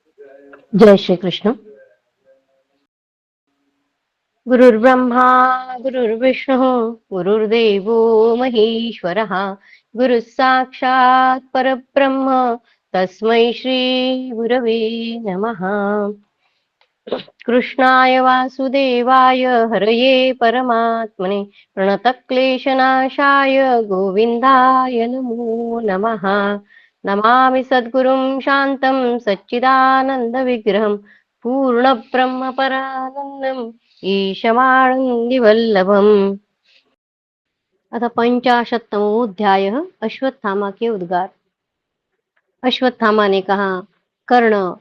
जय श्री कृष्ण। गुरुर्ब्रह्मा गुरुर्विष्णुः गुरुर्देवो महेश्वरः गुरुः साक्षात् परब्रह्म तस्मै श्री गुरवे नमः। कृष्णाय वासुदेवाय हरये परमात्मने प्रणतक्लेशनाशाय गोविन्दाय नमो नमः। नमामि सद्गुरुं शान्तं सच्चिदानन्दविग्रहं पूर्णब्रह्मपरानन्दम् ईशमानन्दिवल्लभम्। अथ 50तमोऽध्यायः अश्वत्थामा के उद्गार। अश्वत्थामा ने कहा, कर्ण,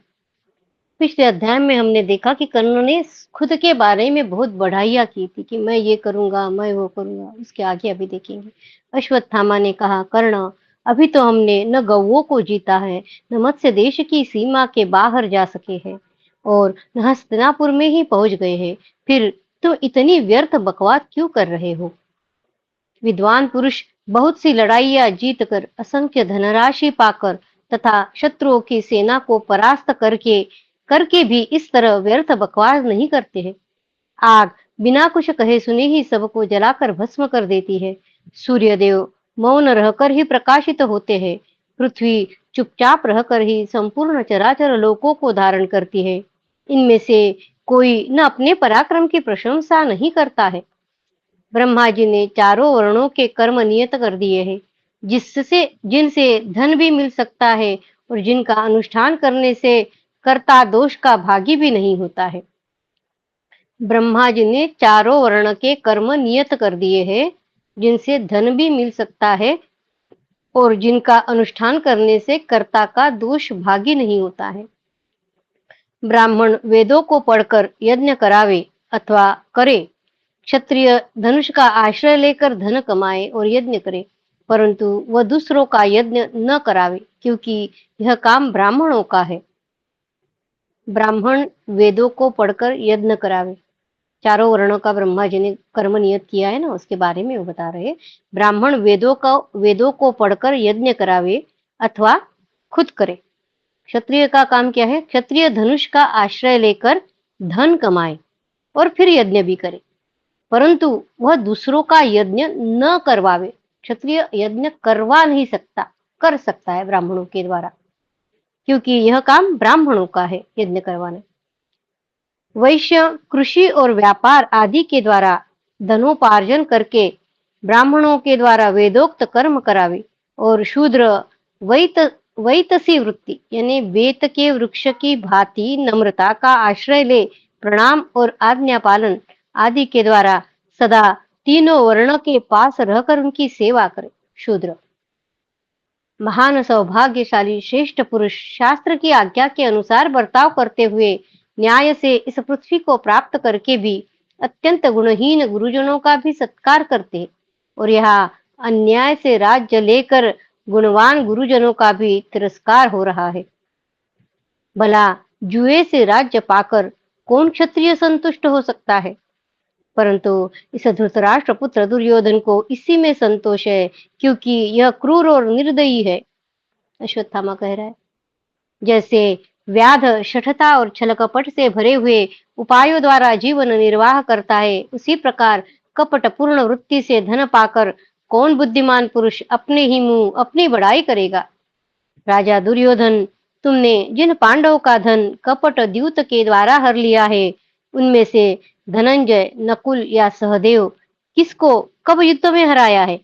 पिछले अध्याय में हमने देखा कि कर्ण ने खुद के बारे में बहुत बढ़ाइयाँ की थी कि मैं ये करूंगा, मैं वो करूंगा। उसके आगे अभी देखेंगे। अश्वत्थामा ने कहा, कर्ण, अभी तो हमने न गौओं को जीता है, न मत्स्य देश की सीमा के बाहर जा सके हैं और न हस्तिनापुर में ही पहुंच गए हैं। फिर तुम इतनी व्यर्थ बकवास क्यों कर रहे हो? विद्वान पुरुष बहुत सी लड़ाइयां जीतकर, असंख्य धनराशि पाकर तथा शत्रुओं की सेना को परास्त करके करके भी इस तरह व्यर्थ बकवास नहीं करते हैं। आग बिना कुछ कहे सुने ही सबको जलाकर भस्म कर देती है। सूर्यदेव मौन रहकर ही प्रकाशित होते हैं। पृथ्वी चुपचाप रहकर ही संपूर्ण चराचर लोकों को धारण करती है। इनमें से कोई न अपने पराक्रम की प्रशंसा नहीं करता है। ब्रह्मा जी ने चारों वर्णों के कर्म नियत कर दिए हैं, जिससे जिनसे धन भी मिल सकता है और जिनका अनुष्ठान करने से कर्ता दोष का भागी भी नहीं होता है। ब्रह्मा जी ने चारों वर्ण के कर्म नियत कर दिए हैं, जिनसे धन भी मिल सकता है और जिनका अनुष्ठान करने से कर्ता का दोष भागी नहीं होता है। ब्राह्मण वेदों को पढ़कर यज्ञ करावे अथवा करे, क्षत्रिय धनुष का आश्रय लेकर धन कमाए और यज्ञ करे, परंतु वह दूसरों का यज्ञ न करावे, क्योंकि यह काम ब्राह्मणों का है। ब्राह्मण वेदों को पढ़कर यज्ञ करावे। चारों वर्णों का ब्रह्मा जी ने कर्म नियत किया है ना, उसके बारे में वो बता रहे हैं। ब्राह्मण वेदों को पढ़कर यज्ञ करावे अथवा खुद करे। क्षत्रिय का काम क्या है? क्षत्रिय धनुष का आश्रय लेकर धन कमाए और फिर यज्ञ भी करे, परंतु वह दूसरों का यज्ञ न करवावे। क्षत्रिय यज्ञ करवा नहीं सकता, कर सकता है ब्राह्मणों के द्वारा, क्योंकि यह काम ब्राह्मणों का है यज्ञ करवाना। वैश्य कृषि और व्यापार आदि के द्वारा धनोपार्जन करके ब्राह्मणों के द्वारा वेदोक्त कर्म करावे और शूद्र वैत वैतसी वृत्ति यानी वेत के वृक्ष की भांति नम्रता का आश्रय ले प्रणाम और आज्ञा पालन आदि के द्वारा सदा तीनों वर्ण के पास रहकर उनकी सेवा करे। शूद्र महान सौभाग्यशाली श्रेष्ठ पुरुष शास्त्र की आज्ञा के अनुसार बर्ताव करते हुए न्याय से इस पृथ्वी को प्राप्त करके भी अत्यंत गुणहीन गुरुजनों का भी सत्कार करते और यहाँ अन्याय से राज्य लेकर गुणवान गुरुजनों का भी तिरस्कार हो रहा है। भला जुए से राज्य पाकर कौन क्षत्रिय संतुष्ट हो सकता है? परंतु इस धृतराष्ट्र पुत्र दुर्योधन को इसी में संतोष है, क्योंकि यह क्रूर और निर्दयी है। अश्वत्थामा कह रहा है, जैसे व्याध शठता और छल कपट से भरे हुए उपायों द्वारा जीवन निर्वाह करता है, उसी प्रकार कपट पूर्ण वृत्ति से धन पाकर कौन बुद्धिमान पुरुष अपने ही मुंह अपनी बड़ाई करेगा। राजा दुर्योधन, तुमने जिन पांडवों का धन कपट द्यूत के द्वारा हर लिया है, उनमें से धनंजय, नकुल या सहदेव किसको कब युद्ध में हराया है?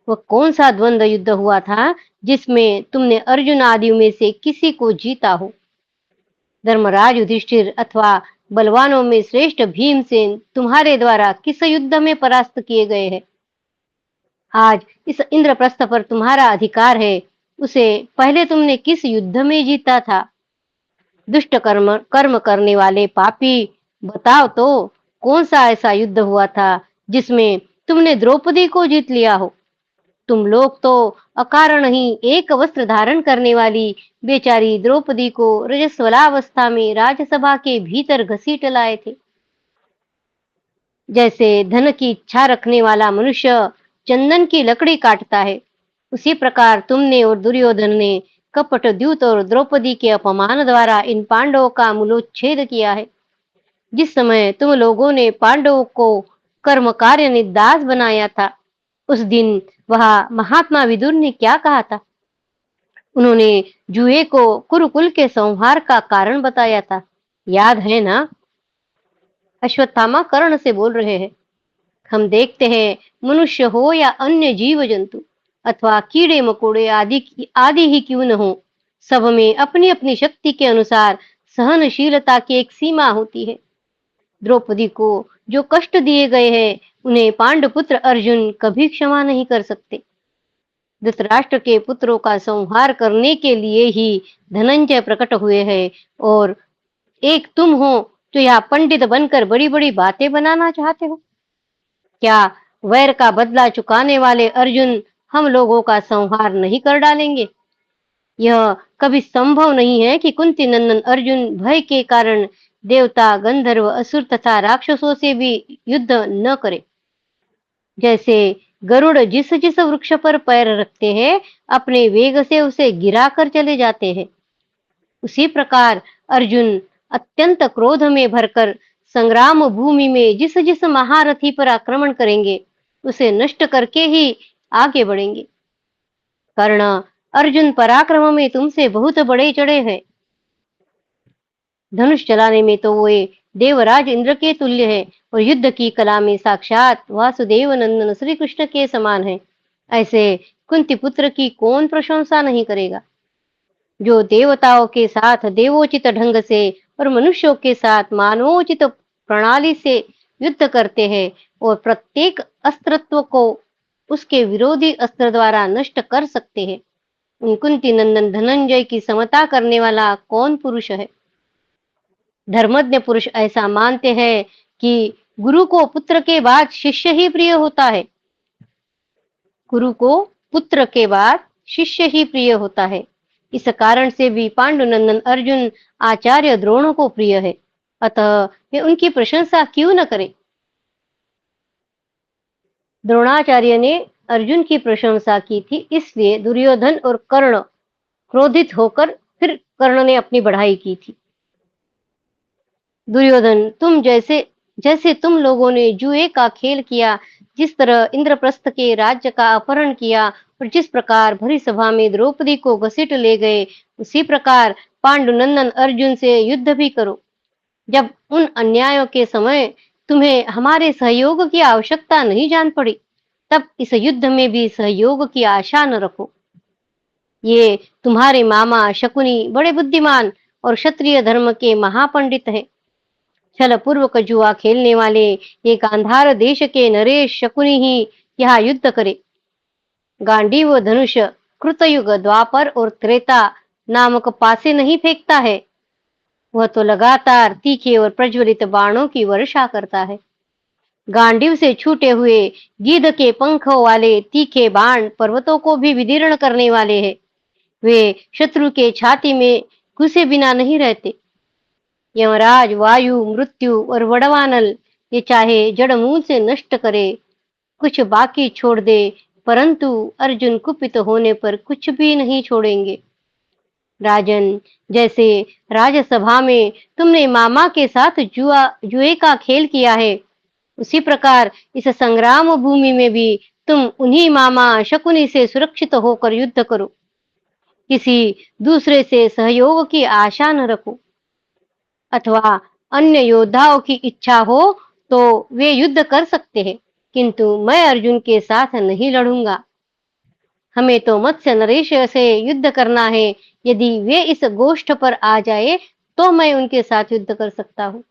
वह कौन सा द्वंद्व युद्ध हुआ था जिसमें तुमने अर्जुन आदि में से किसी को जीता हो? धर्मराज युधिष्ठिर अथवा बलवानों में श्रेष्ठ भीमसेन तुम्हारे द्वारा किस युद्ध में परास्त किए गए हैं? आज इस इंद्रप्रस्थ पर तुम्हारा अधिकार है, उसे पहले तुमने किस युद्ध में जीता था? दुष्ट कर्म करने वाले पापी, बताओ तो, कौन सा ऐसा युद्ध हुआ था जिसमें तुमने द्रौपदी को जीत लिया हो? तुम लोग तो अकारण ही एक वस्त्र धारण करने वाली बेचारी द्रौपदी को रजस्वलावस्था में राजसभा के भीतर घसीट लाए थे। जैसे धन की इच्छा रखने वाला मनुष्य चंदन की लकड़ी काटता है, उसी प्रकार तुमने और दुर्योधन ने कपट द्यूत और द्रौपदी के अपमान द्वारा इन पांडवों का मूलोच्छेद किया है। जिस समय तुम लोगों ने पांडवों को कर्म कार्य में दास बनाया था, उस दिन वह महात्मा विदुर ने क्या कहा था? उन्होंने जुए को कुरुकुल के संहार का कारण बताया था, याद है ना? अश्वत्थामा कर्ण से बोल रहे हैं। हम देखते हैं, मनुष्य हो या अन्य जीव जंतु अथवा कीड़े मकोड़े आदि ही क्यों न हो, सब में अपनी अपनी शक्ति के अनुसार सहनशीलता की एक सीमा होती है। द्रौपदी को जो कष्ट दिए गए हैं, उन्हें पांडुपुत्र अर्जुन कभी क्षमा नहीं कर सकते। धृतराष्ट्र के पुत्रों का संहार करने के लिए ही धनंजय प्रकट हुए हैं, और एक तुम हो जो यहाँ पंडित बनकर बड़ी बड़ी बातें बनाना चाहते हो। क्या वैर का बदला चुकाने वाले अर्जुन हम लोगों का संहार नहीं कर डालेंगे? यह कभी संभव नहीं है कि कुंती नंदन अर्जुन भय के कारण देवता, गंधर्व, असुर तथा राक्षसों से भी युद्ध न करे। जैसे गरुड़ जिस जिस वृक्ष पर पैर रखते हैं, अपने वेग से उसे गिरा कर चले जाते हैं, उसी प्रकार अर्जुन अत्यंत क्रोध में भरकर संग्राम भूमि में जिस जिस महारथी पर आक्रमण करेंगे, उसे नष्ट करके ही आगे बढ़ेंगे। कर्ण, अर्जुन पराक्रम में तुमसे बहुत बड़े चढ़े हैं। धनुष चलाने में तो वो देवराज इंद्र के तुल्य है, और युद्ध की कला में साक्षात वासुदेव नंदन श्री कृष्ण के समान है। ऐसे कुंती पुत्र की कौन प्रशंसा नहीं करेगा? जो देवताओं के साथ देवोचित ढंग से और मनुष्यों के साथ मानवोचित प्रणाली से युद्ध करते हैं, और प्रत्येक अस्त्रत्व को उसके विरोधी अस्त्र द्वारा नष्ट कर सकते हैं, उन कुंती नंदन धनंजय की समता करने वाला कौन पुरुष है? धर्मज्ञ पुरुष ऐसा मानते हैं कि गुरु को पुत्र के बाद शिष्य ही प्रिय होता है। गुरु को पुत्र के बाद शिष्य ही प्रिय होता है। इस कारण से भी पांडुनंदन अर्जुन आचार्य द्रोण को प्रिय है, अतः वे उनकी प्रशंसा क्यों न करें? द्रोणाचार्य ने अर्जुन की प्रशंसा की थी, इसलिए दुर्योधन और कर्ण क्रोधित होकर फिर कर्ण ने अपनी बढ़ाई की थी। दुर्योधन, तुम जैसे जैसे तुम लोगों ने जुए का खेल किया, जिस तरह इंद्रप्रस्थ के राज्य का अपहरण किया और जिस प्रकार भरी सभा में द्रौपदी को घसीट ले गए, उसी प्रकार पांडुनंदन अर्जुन से युद्ध भी करो। जब उन अन्यायों के समय तुम्हें हमारे सहयोग की आवश्यकता नहीं जान पड़ी, तब इस युद्ध में भी सहयोग की आशा न रखो। ये तुम्हारे मामा शकुनी बड़े बुद्धिमान और क्षत्रिय धर्म के महापंडित है। छल पूर्वक जुआ खेलने वाले ये गांधार देश के नरेश शकुनी ही यहाँ युद्ध करे। गांडीव धनुष कृतयुग, द्वापर और त्रेता नामक पासे नहीं फेंकता है, वह तो लगातार तीखे और प्रज्वलित बाणों की वर्षा करता है। गांडीव से छूटे हुए गिद्ध के पंखों वाले तीखे बाण पर्वतों को भी विदीर्ण करने वाले हैं। वे शत्रु के छाती में घुसे बिना नहीं रहते। यमराज, वायु, मृत्यु और वड़वानल ये चाहे जड़ मूल से नष्ट करे, कुछ बाकी छोड़ दे, परंतु अर्जुन कुपित होने पर कुछ भी नहीं छोड़ेंगे। राजन, जैसे राजसभा में तुमने मामा के साथ जुए का खेल किया है, उसी प्रकार इस संग्राम भूमि में भी तुम उन्हीं मामा शकुनी से सुरक्षित होकर युद्ध करो। किसी दूसरे से सहयोग की आशा न रखो, अथवा अन्य योद्धाओं की इच्छा हो तो वे युद्ध कर सकते हैं, किंतु मैं अर्जुन के साथ नहीं लड़ूंगा। हमें तो मत्स्य नरेश से युद्ध करना है। यदि वे इस गोष्ठ पर आ जाए तो मैं उनके साथ युद्ध कर सकता हूँ।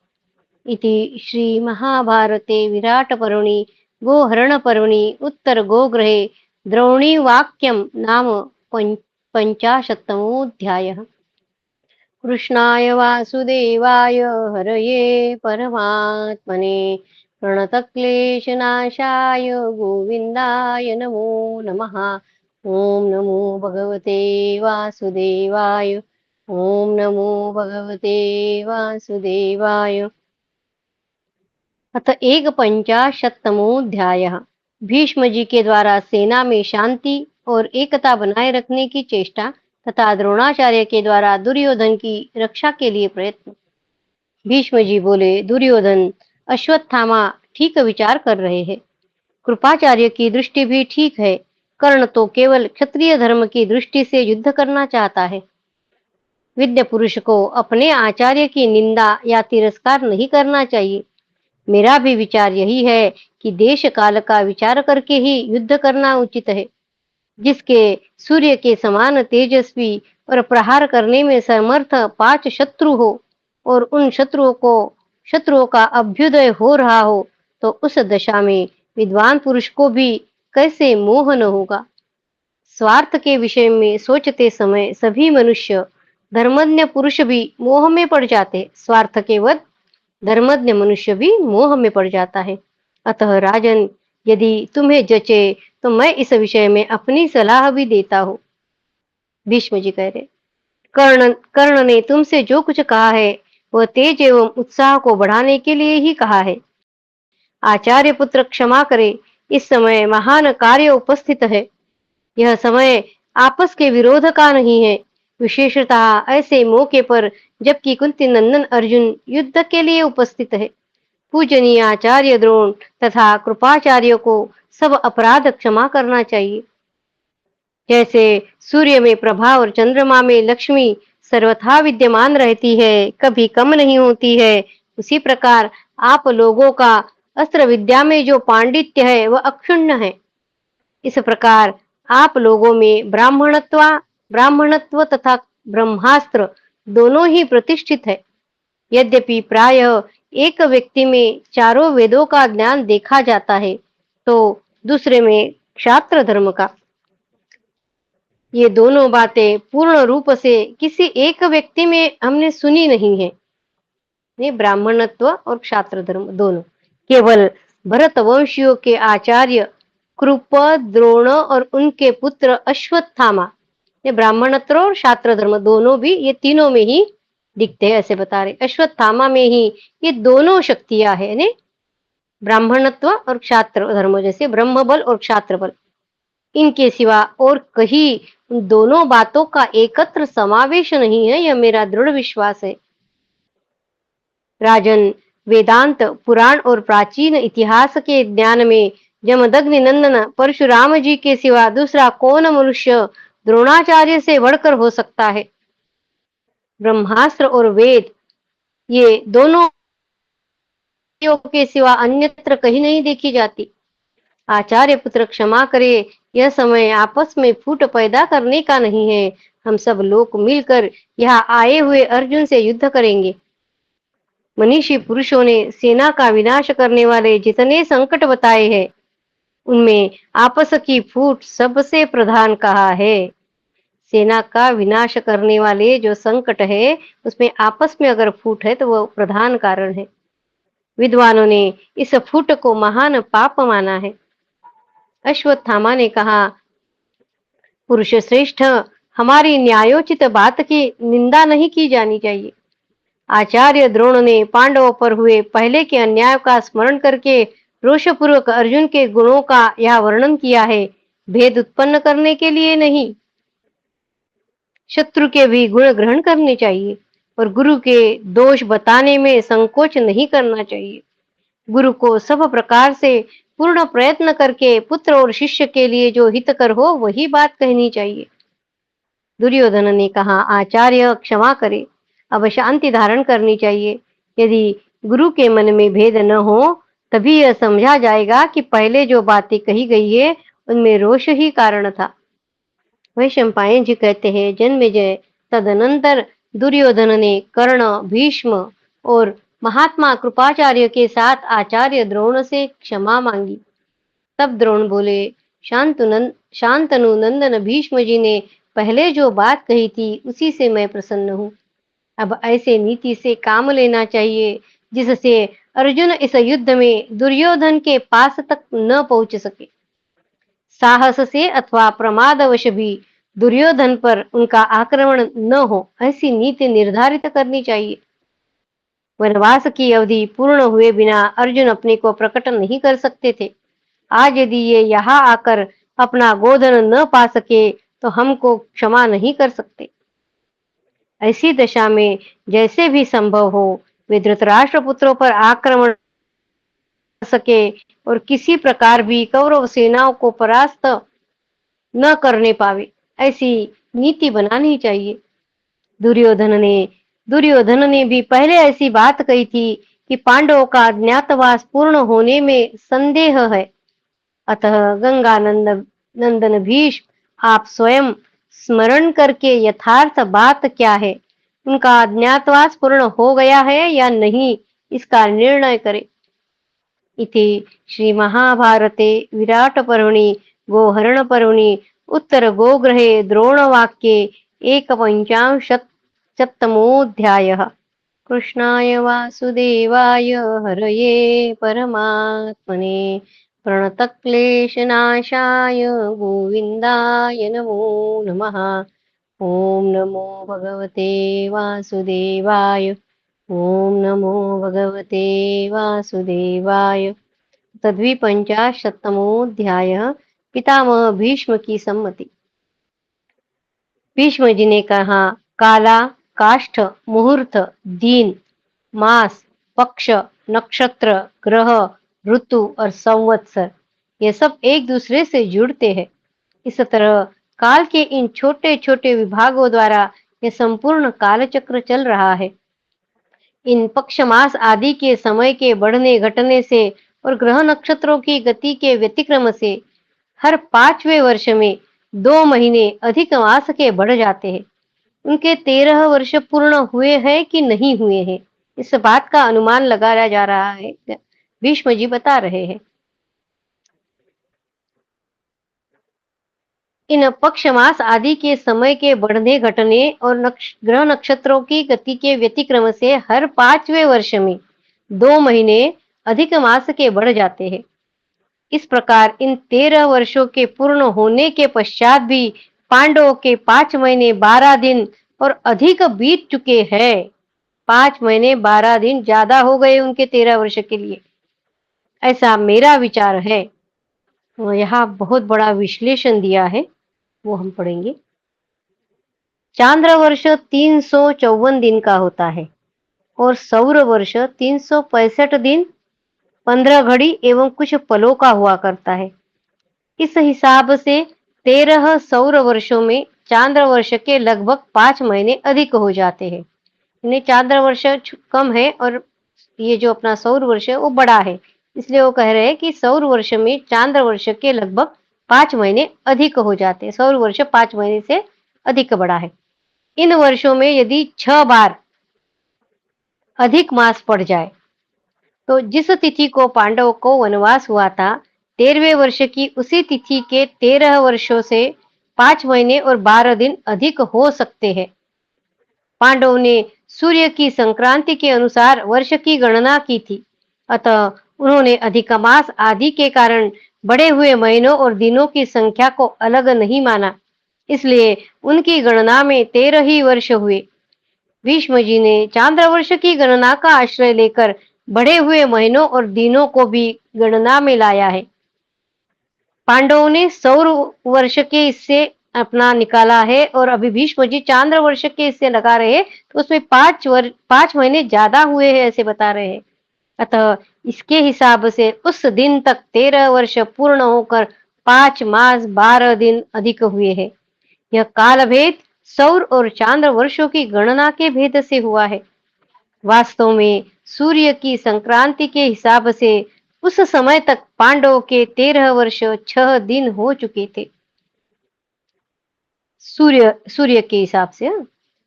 इति श्री महाभारते विराट पर्वणि गोहरण पर्वणि उत्तर गोग्रहे द्रोणी वाक्यम नाम पंचाशत्तमोऽध्यायः। कृष्णाय वासुदेवाय हरये परमात्मने प्रणतक्लेशनाशाय गोविन्दाय नमो नमः। ओम नमो भगवते वासुदेवाय। ओम नमो भगवते वासुदेवाय। अथ एक पंचाशत्तमोऽध्यायः। भीष्म जी के द्वारा सेना में शांति और एकता बनाए रखने की चेष्टा तथा द्रोणाचार्य के द्वारा दुर्योधन की रक्षा के लिए प्रयत्न। भीष्म जी बोले, दुर्योधन, अश्वत्थामा ठीक विचार कर रहे हैं। कृपाचार्य की दृष्टि भी ठीक है। कर्ण तो केवल क्षत्रिय धर्म की दृष्टि से युद्ध करना चाहता है। विद्य पुरुष को अपने आचार्य की निंदा या तिरस्कार नहीं करना चाहिए। मेरा भी विचार यही है कि देश काल का विचार करके ही युद्ध करना उचित है। जिसके सूर्य के समान तेजस्वी और प्रहार करने में समर्थ 5 शत्रु हो और उन शत्रुओं का अभ्युदय हो रहा हो, तो उस दशा में विद्वान पुरुष को भी कैसे मोह न होगा। स्वार्थ के विषय में सोचते समय सभी मनुष्य, धर्मज्ञ पुरुष भी मोह में पड़ जाते। स्वार्थ के वध धर्मज्ञ मनुष्य भी मोह में पड़ जाता है। अतः राजन, यदि तुम्हें जचे तो मैं इस विषय में अपनी सलाह भी देता हूँ। भीष्म जी कह रहे, कर्ण ने तुमसे जो कुछ कहा है वह तेज एवं उत्साह को बढ़ाने के लिए ही कहा है। आचार्य पुत्र क्षमा करे, इस समय महान कार्य उपस्थित है। यह समय आपस के विरोध का नहीं है। विशेषतः ऐसे मौके पर जबकि कुंती नंदन अर्जुन युद्ध के लिए उपस्थित है। पूजनीय आचार्य द्रोण तथा कृपाचार्य को सब अपराध क्षमा करना चाहिए। जैसे सूर्य में प्रभा और चंद्रमा में लक्ष्मी सर्वथा विद्यमान रहती है, कभी कम नहीं होती है, उसी प्रकार आप लोगों का अस्त्र विद्या में जो पांडित्य है वह अक्षुण्ण है। इस प्रकार आप लोगों में ब्राह्मणत्व तथा ब्रह्मास्त्र दोनों ही प्रतिष्ठित है। यद्यपि प्रायः एक व्यक्ति में चारों वेदों का ज्ञान देखा जाता है, तो दूसरे में क्षात्र धर्म का। ये दोनों बातें पूर्ण रूप से किसी एक व्यक्ति में हमने सुनी नहीं है। ये ब्राह्मणत्व और क्षात्र धर्म दोनों केवल भरत वंशियों के आचार्य कृप, द्रोण और उनके पुत्र अश्वत्थामा, ये ब्राह्मणत्व और क्षात्र धर्म दोनों भी ये तीनों में ही दिखते हैं, ऐसे बता रहे। अश्वत्थामा में ही ये दोनों शक्तियां है ने ब्राह्मणत्व और क्षात्र धर्म, जैसे ब्रह्म बल और क्षात्र बल। इनके सिवा और कहीं उन दोनों बातों का एकत्र समावेश नहीं है, यह मेरा दृढ़ विश्वास है। राजन, वेदांत, पुराण और प्राचीन इतिहास के ज्ञान में जमदग्नि नंदन परशुराम जी के सिवा दूसरा कौन मनुष्य द्रोणाचार्य से बढ़कर हो सकता है। ब्रह्मास्त्र और वेद ये दोनों के सिवा अन्यत्र कहीं नहीं देखी जाती। आचार्य पुत्र क्षमा करे, यह समय आपस में फूट पैदा करने का नहीं है। हम सब लोग मिलकर यहाँ आए हुए अर्जुन से युद्ध करेंगे। मनीषी पुरुषों ने सेना का विनाश करने वाले जितने संकट बताए हैं, उनमें आपस की फूट सबसे प्रधान कहा है। सेना का विनाश करने वाले जो संकट है, उसमें आपस में अगर फूट है तो वह प्रधान कारण है। विद्वानों ने इस फूट को महान पाप माना है। अश्वत्थामा ने कहा, पुरुष श्रेष्ठ, हमारी न्यायोचित बात की निंदा नहीं की जानी चाहिए। आचार्य द्रोण ने पांडवों पर हुए पहले के अन्याय का स्मरण करके रोषपूर्वक अर्जुन के गुणों का यह वर्णन किया है, भेद उत्पन्न करने के लिए नहीं। शत्रु के भी गुण ग्रहण करने चाहिए और गुरु के दोष बताने में संकोच नहीं करना चाहिए। गुरु को सब प्रकार से पूर्ण प्रयत्न करके पुत्र और शिष्य के लिए जो हितकर हो वही बात कहनी चाहिए। दुर्योधन ने कहा, आचार्य क्षमा करे, अब शांति धारण करनी चाहिए। यदि गुरु के मन में भेद न हो तभी यह समझा जाएगा कि पहले जो बातें कही गई है उनमें रोष ही कारण था। वैशंपायन जी कहते हैं, जन्मेजय तदनंतर दुर्योधन ने कर्ण, भीष्म और महात्मा कृपाचार्य के साथ आचार्य द्रोण से क्षमा मांगी। तब द्रोण बोले, शांतनु नंदन, भीष्म जी ने पहले जो बात कही थी उसी से मैं प्रसन्न हूँ। अब ऐसे नीति से काम लेना चाहिए जिससे अर्जुन इस युद्ध में दुर्योधन के पास तक न पहुंच सके। साहस से अथवा प्रमादवश भी दुर्योधन पर उनका आक्रमण न हो, ऐसी नीति निर्धारित करनी चाहिए। वनवास की अवधि पूर्ण हुए बिना अर्जुन अपने को प्रकट नहीं कर सकते थे। आज यदि ये यहाँ आकर अपना गोधन न पा सके तो हमको क्षमा नहीं कर सकते। ऐसी दशा में जैसे भी संभव हो वे धृतराष्ट्र पुत्रों पर आक्रमण कर सके और किसी प्रकार भी कौरव सेनाओं को परास्त न करने पावे, ऐसी नीति बनानी चाहिए। दुर्योधन ने दुर्योधन ने भी पहले ऐसी बात कही थी कि पांडवों का अज्ञातवास पूर्ण होने में संदेह है। अतः गंगानंद नंदन भीष्म आप स्वयं स्मरण करके यथार्थ बात क्या है, उनका अज्ञातवास पूर्ण हो गया है या नहीं, इसका निर्णय करें। इति श्रीमहाभारते विराटपर्वणि गोहरणपर्वणि उत्तरगोग्रहे द्रोणवाक्ये एकपञ्चाशत्तमोऽध्यायः। कृष्णाय वासुदेवाय हरये परमात्मने प्रणतक्लेशनाशाय गोविन्दाय नमो नमः। ॐ नमो भगवते वासुदेवाय। ॐ नमो भगवते वासुदेवाय। तद्विपञ्चाशत्तमोऽध्यायः। पितामह भीष्म की सम्मति। भीष्म जी ने कहा, काला, काष्ठ, मुहूर्त, दिन, मास, पक्ष, नक्षत्र, ग्रह, ऋतु और संवत्सर ये सब एक दूसरे से जुड़ते हैं। इस तरह काल के इन छोटे छोटे विभागों द्वारा यह संपूर्ण कालचक्र चल रहा है। इन पक्ष मास आदि के समय के बढ़ने घटने से और ग्रह नक्षत्रों की गति के व्यतिक्रम से हर 5वें वर्ष में 2 महीने अधिक मास के बढ़ जाते हैं। उनके 13 वर्ष पूर्ण हुए हैं कि नहीं हुए हैं, इस बात का अनुमान लगाया जा रहा है, भीष्म जी बता रहे हैं। इन पक्ष मास आदि के समय के बढ़ने घटने और ग्रह नक्षत्रों की गति के व्यतिक्रम से हर 5वें वर्ष में 2 महीने अधिक मास के बढ़ जाते हैं। इस प्रकार इन 13 वर्षों के पूर्ण होने के पश्चात भी पांडवों के 5 महीने 12 दिन और अधिक बीत चुके हैं। 5 महीने 12 दिन ज्यादा हो गए उनके 13 वर्ष के लिए, ऐसा मेरा विचार है। यहाँ बहुत बड़ा विश्लेषण दिया है, वो हम पढ़ेंगे। चांद्र वर्ष 354 दिन का होता है और सौर वर्ष 365 दिन 15 घड़ी एवं कुछ पलों का हुआ करता है। इस हिसाब से 13 सौर वर्षों में चांद्र वर्ष के लगभग 5 महीने अधिक हो जाते हैं। यानी चांद्र वर्ष कम है और ये जो अपना सौर वर्ष है वो बड़ा है, इसलिए वो कह रहे हैं कि सौर वर्ष में चांद्र वर्ष के लगभग 5 महीने अधिक हो जाते हैं। सौर वर्ष 5 महीने से अधिक बड़ा है। इन वर्षों में यदि 6 बार अधिक मास पड़ जाए तो जिस तिथि को पांडवों को वनवास हुआ था 13वें वर्ष की उसी तिथि के 13 वर्षों से 5 महीने और 12 दिन अधिक हो सकते हैं। पांडवों ने सूर्य की संक्रांति के अनुसार वर्ष की गणना की थी, अतः उन्होंने अधिक मास आदि के कारण बढ़े हुए महीनों और दिनों की संख्या को अलग नहीं माना, इसलिए उनकी गणना में 13 ही वर्ष हुए। भीष्म जी ने चांद्र वर्ष की गणना का आश्रय लेकर बढ़े हुए महीनों और दिनों को भी गणना में लाया है। पांडवों ने सौर वर्ष के हिस्से अपना निकाला है और अभी भीष्म जी चांद्र वर्ष के हिस्से लगा रहे हैं, तो उसमें 5 महीने ज्यादा हुए हैं ऐसे बता रहे हैं। अतः इसके हिसाब से उस दिन तक 13 वर्ष पूर्ण होकर 5 मास 12 दिन अधिक हुए हैं। यह काल भेद सौर और चांद्र वर्षों की गणना के भेद से हुआ है। वास्तव में सूर्य की संक्रांति के हिसाब से उस समय तक पांडवों के 13 वर्ष 6 दिन हो चुके थे, सूर्य के हिसाब से,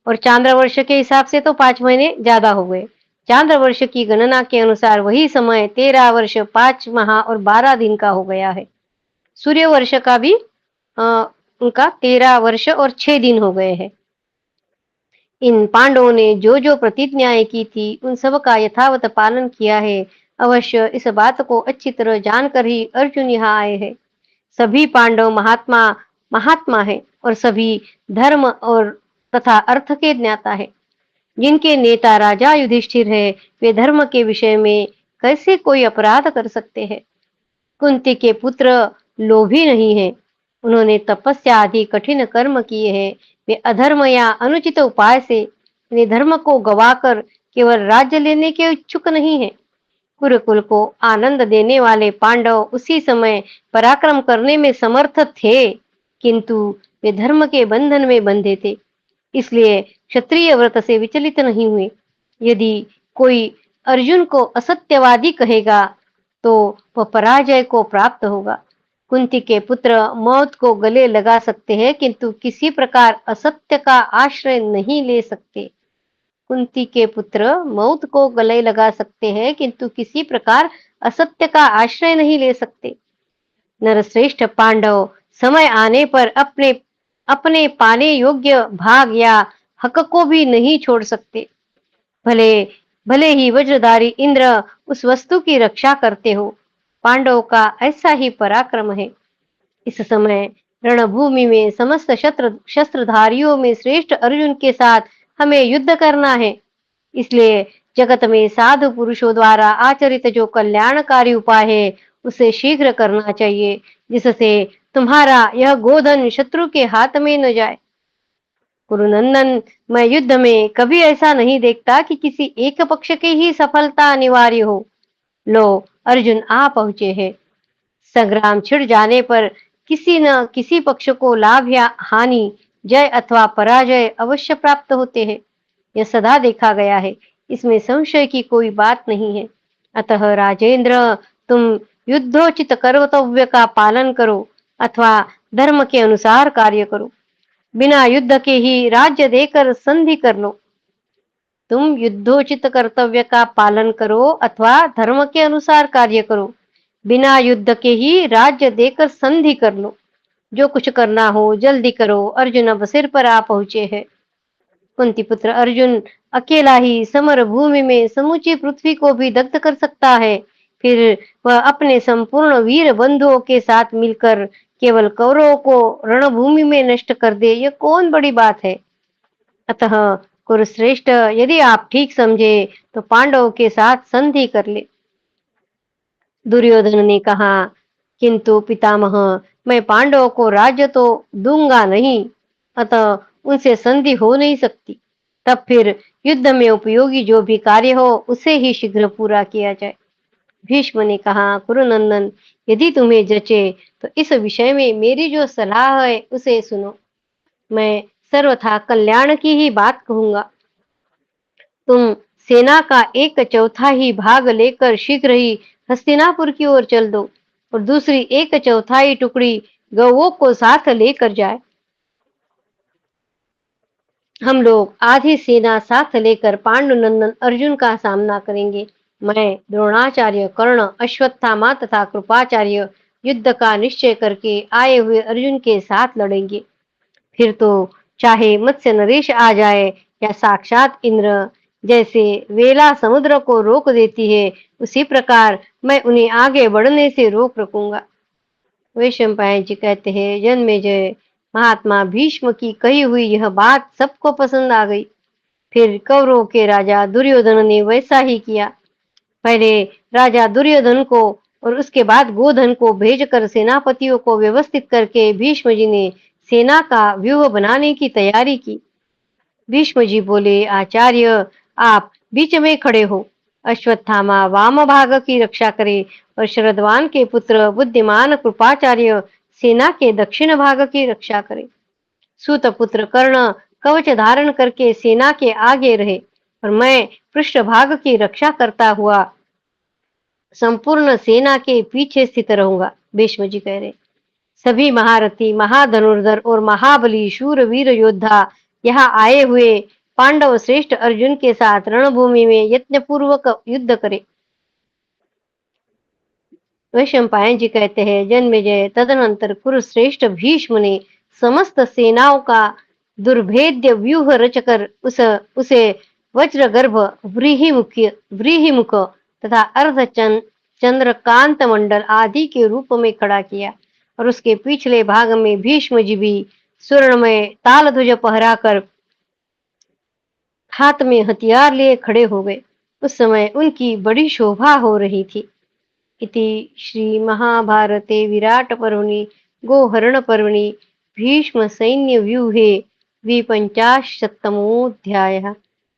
और चांद्र वर्ष के हिसाब से तो 5 महीने ज्यादा हो गए। चांद्र वर्ष की गणना के अनुसार वही समय 13 वर्ष 5 माह और 12 दिन का हो गया है। सूर्य वर्ष का भी उनका 13 वर्ष और 6 दिन हो गए हैं। इन पांडवों ने जो जो प्रतिज्ञाएं की थी उन सब का यथावत पालन किया है। अवश्य इस बात को अच्छी तरह जानकर ही अर्जुन यहाँ आए हैं। सभी पांडव महात्मा है और सभी धर्म और तथा अर्थ के ज्ञाता है। जिनके नेता राजा युधिष्ठिर है वे धर्म के विषय में कैसे कोई अपराध कर सकते हैं। कुंती के पुत्र लोभी नहीं है, उन्होंने तपस्या आदि कठिन कर्म किए हैं। वे अधर्म या अनुचित उपाय से अपने धर्म को गवाकर केवल राज्य लेने के इच्छुक नहीं है। कुरुकुल को आनंद देने वाले पांडव उसी समय पराक्रम करने में समर्थ थे, किंतु वे धर्म के बंधन में बंधे थे, इसलिए क्षत्रिय व्रत से विचलित नहीं हुए। यदि कोई अर्जुन को असत्यवादी कहेगा, तो वह पराजय को प्राप्त होगा। कुंती के पुत्र मौत को गले लगा सकते हैं, किंतु किसी प्रकार असत्य का आश्रय नहीं ले सकते। कुंती के पुत्र मौत को गले लगा सकते हैं, किंतु किसी प्रकार असत्य का आश्रय नहीं ले सकते। नरश्रेष्ठ पांडव समय आने पर अपने अपने पाने योग्य भाग या हक को भी नहीं छोड़ सकते। भले भले ही वज्रधारी इंद्र उस वस्तु की रक्षा करते हो, पांडवों का ऐसा ही पराक्रम है। इस समय रणभूमि में समस्त शस्त्रधारियों में श्रेष्ठ अर्जुन के साथ हमें युद्ध करना है। इसलिए जगत में साधु पुरुषों द्वारा आचरित जो कल्याणकारी उपाय है, उसे शीघ्र करना चाहिए, जिससे तुम्हारा यह गोधन शत्रु के हाथ में न जाए। कुरुनंदन, मैं युद्ध में कभी ऐसा नहीं देखता कि किसी एक पक्ष की ही सफलता अनिवार्य हो। लो, अर्जुन आ पहुंचे हैं। संग्राम छिड़ जाने पर किसी न किसी पक्ष को लाभ या हानि, जय अथवा पराजय अवश्य प्राप्त होते हैं। यह सदा देखा गया है, इसमें संशय की कोई बात नहीं है। अतः राजेंद्र, तुम युद्धोचित कर्तव्य का पालन करो अथवा धर्म के अनुसार कार्य करो। बिना युद्ध के ही राज्य देकर संधि कर लो। तुम युद्धोचित कर्तव्य का पालन करो अथवा धर्म के अनुसार कार्य करो। बिना युद्ध के ही राज्य देकर संधि कर लो। जो कुछ करना हो जल्दी करो, अर्जुन अब सिर पर आ पहुंचे हैं। कुंती पुत्र अर्जुन अकेला ही समर भूमि में समूची पृथ्वी को भी दग्ध कर सकता है, फिर वह अपने संपूर्ण वीर बंधुओं के साथ मिलकर केवल कौरवों को रणभूमि में नष्ट कर दे, यह कौन बड़ी बात है। अतः कुरुश्रेष्ठ, यदि आप ठीक समझे तो पांडवों के साथ संधि कर ले। दुर्योधन ने कहा, किंतु पितामह, मैं पांडवों को राज्य तो दूंगा नहीं, अतः उनसे संधि हो नहीं सकती। तब फिर युद्ध में उपयोगी जो भी कार्य हो उसे ही शीघ्र पूरा किया जाए। भीष्म ने कहा, कुरुनंदन, यदि तुम्हें जचे तो इस विषय में मेरी जो सलाह है उसे सुनो। मैं सर्वथा कल्याण की ही बात कहूंगा। तुम सेना का एक चौथा ही भाग लेकर शीघ्र ही हस्तिनापुर की ओर चल दो और दूसरी एक चौथाई टुकड़ी गौओं को साथ लेकर जाए। हम लोग आधी सेना साथ लेकर पांडुनंदन अर्जुन का सामना करेंगे। मैं, द्रोणाचार्य, कर्ण, अश्वत्थामा तथा कृपाचार्य युद्ध का निश्चय करके आए हुए अर्जुन के साथ लड़ेंगे। फिर तो चाहे मत्स्य नरेश आ जाए या साक्षात इंद्र, जैसे वेला समुद्र को रोक देती है, उसी प्रकार मैं उन्हें आगे बढ़ने से रोक रखूंगा। वैशंपायन जी कहते हैं, जन्मेजय, महात्मा भीष्म की कही हुई यह बात सबको पसंद आ गई। फिर कौरवों के राजा दुर्योधन ने वैसा ही किया। पहले राजा दुर्योधन को और उसके बाद गोधन को भेजकर सेनापतियों को व्यवस्थित करके भीष्म जी ने सेना का व्यूह बनाने की तैयारी की। भीष्म जी बोले, आचार्य, आप बीच में खड़े हो। अश्वत्थामा वाम भाग की रक्षा करे और शरदवान के पुत्र बुद्धिमान कृपाचार्य सेना के दक्षिण भाग की रक्षा करे। सूत पुत्र कर्ण कवच धारण करके सेना के आगे रहे और मैं पृष्ठभाग की रक्षा करता हुआ संपूर्ण सेना के पीछे स्थित रहूंगा। भीष्म जी कह रहे, सभी महारथी, महाधनुर्धर और महाबली शूरवीर योद्धा यहाँ आए हुए पांडव श्रेष्ठ अर्जुन के साथ रणभूमि में यत्न पूर्वक युद्ध करे। वैशंपायन जी कहते हैं, जन्मेजय, तदनंतर कुरुश्रेष्ठ भीष्म ने समस्त सेनाओं का दुर्भेद्य व्यूह रचकर उसे वज्रगर्भ, व्रीहिमुख तथा चंद्रकांत मंडल आदि के रूप में खड़ा किया और उसके पिछले भाग में भीष्म जी भी स्वर्णमय ताल ध्वज पहराकर हाथ में हथियार लिए खड़े हो गए। उस समय उनकी बड़ी शोभा हो रही थी। इति श्री महाभारते विराट पर्वणि गोहरण पर्वणि भीष्म सैन्य व्यूहे द्विपञ्चाशत्तमोऽध्यायः।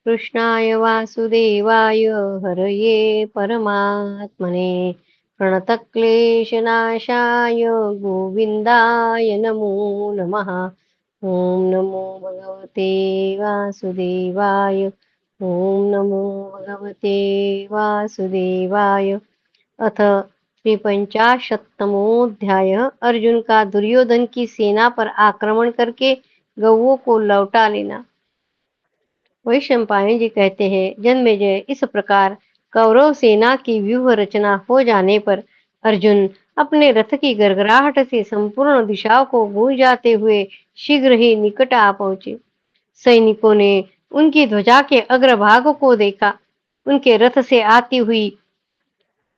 कृष्णाय वासुदेवाय हरये परमात्मने प्रणतक्लेशनाशाय गोविन्दाय नमो नमः। ॐ नमो भगवते वासुदेवाय। ॐ नमो भगवते वासुदेवाय। अथ त्रिपंचाशत्तमोऽध्याय। अर्जुन का दुर्योधन की सेना पर आक्रमण करके गौओं को लौटा लेना। वैशंपायन जी कहते हैं, जन्मेजय, इस प्रकार कौरव सेना की व्यूह रचना हो जाने पर अर्जुन अपने रथ की गड़गड़ाहट से संपूर्ण दिशाओं को गूंजाते हुए शीघ्र ही निकट आ पहुंचे। सैनिकों ने उनकी ध्वजा के अग्रभाग को देखा। उनके रथ से आती हुई